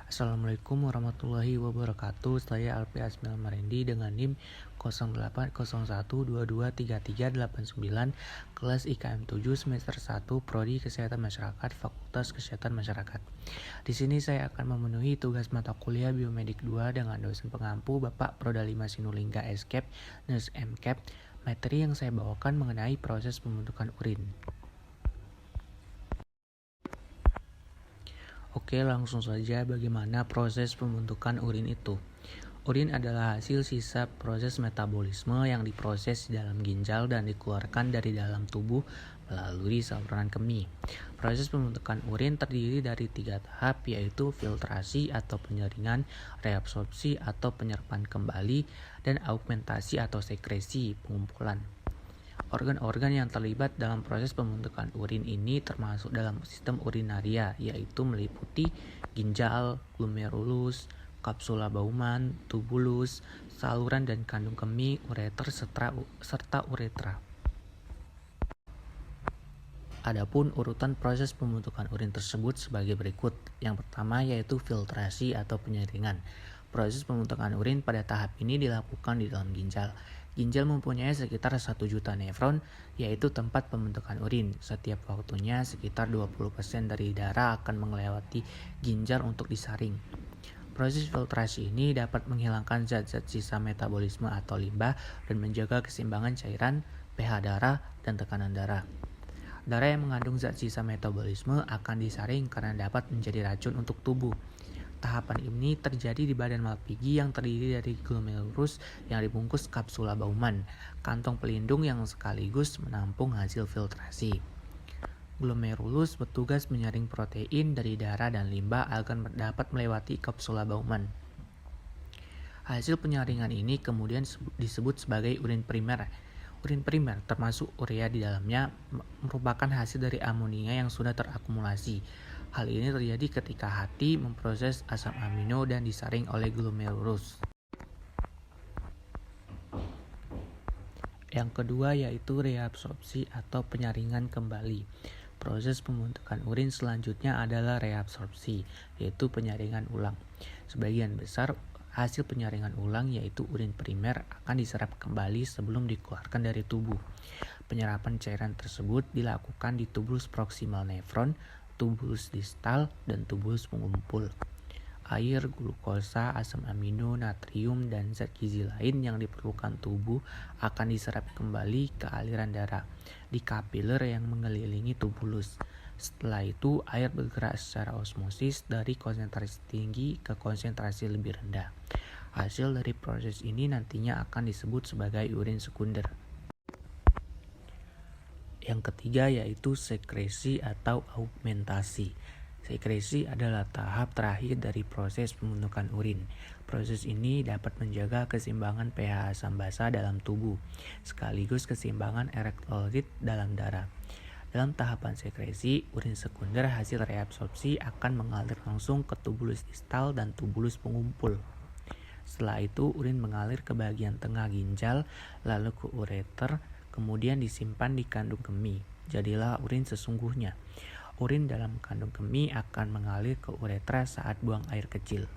Assalamualaikum warahmatullahi wabarakatuh. Saya Alpi Asmil Marendi dengan NIM 0801223389, kelas IKM 7 semester 1, Prodi Kesehatan Masyarakat, Fakultas Kesehatan Masyarakat. Di sini saya akan memenuhi tugas mata kuliah Biomedik 2 dengan dosen pengampu Bapak Prodalima Sinulingga SCAP, Nurse MCAP. Materi yang saya bawakan mengenai proses pembentukan urin. Oke, langsung saja bagaimana proses pembentukan urin itu. Urin adalah hasil sisa proses metabolisme yang diproses di dalam ginjal dan dikeluarkan dari dalam tubuh melalui saluran kemih. Proses pembentukan urin terdiri dari 3 tahap, yaitu filtrasi atau penyaringan, reabsorpsi atau penyerapan kembali, dan augmentasi atau sekresi, pengumpulan. Organ-organ yang terlibat dalam proses pembentukan urin ini termasuk dalam sistem urinaria, yaitu meliputi ginjal, glomerulus, kapsula Bowman, tubulus, saluran dan kandung kemih, ureter, serta uretra. Adapun urutan proses pembentukan urin tersebut sebagai berikut. Yang pertama yaitu filtrasi atau penyaringan. Proses pembentukan urin pada tahap ini dilakukan di dalam ginjal. Ginjal mempunyai sekitar 1 juta nefron, yaitu tempat pembentukan urin. Setiap waktunya sekitar 20% dari darah akan melewati ginjal untuk disaring. Proses filtrasi ini dapat menghilangkan zat-zat sisa metabolisme atau limbah dan menjaga keseimbangan cairan, pH darah, dan tekanan darah. Darah yang mengandung zat sisa metabolisme akan disaring karena dapat menjadi racun untuk tubuh. Tahapan ini terjadi di badan Malpighi yang terdiri dari glomerulus yang dibungkus kapsula Bowman, kantong pelindung yang sekaligus menampung hasil filtrasi. Glomerulus bertugas menyaring protein dari darah dan limbah agar dapat melewati kapsula Bowman. Hasil penyaringan ini kemudian disebut sebagai urin primer. Urin primer termasuk urea di dalamnya merupakan hasil dari amonia yang sudah terakumulasi. Hal ini terjadi ketika hati memproses asam amino dan disaring oleh glomerulus. Yang kedua yaitu reabsorpsi atau penyaringan kembali. Proses pembentukan urin selanjutnya adalah reabsorpsi, yaitu penyaringan ulang. Sebagian besar hasil penyaringan ulang yaitu urin primer akan diserap kembali sebelum dikeluarkan dari tubuh. Penyerapan cairan tersebut dilakukan di tubulus proksimal nefron, tubulus distal, dan tubulus pengumpul. Air, glukosa, asam amino, natrium, dan zat gizi lain yang diperlukan tubuh akan diserap kembali ke aliran darah di kapiler yang mengelilingi tubulus. Setelah itu, air bergerak secara osmosis dari konsentrasi tinggi ke konsentrasi lebih rendah. Hasil dari proses ini nantinya akan disebut sebagai urin sekunder. Yang ketiga yaitu sekresi atau augmentasi. Sekresi adalah tahap terakhir dari proses pembentukan urin. Proses ini dapat menjaga keseimbangan pH asam basa dalam tubuh, sekaligus keseimbangan elektrolit dalam darah. Dalam tahapan sekresi, urin sekunder hasil reabsorpsi akan mengalir langsung ke tubulus distal dan tubulus pengumpul. Setelah itu, urin mengalir ke bagian tengah ginjal, lalu ke ureter, kemudian disimpan di kandung kemih. Jadilah urin sesungguhnya. Urin dalam kandung kemih akan mengalir ke uretra saat buang air kecil.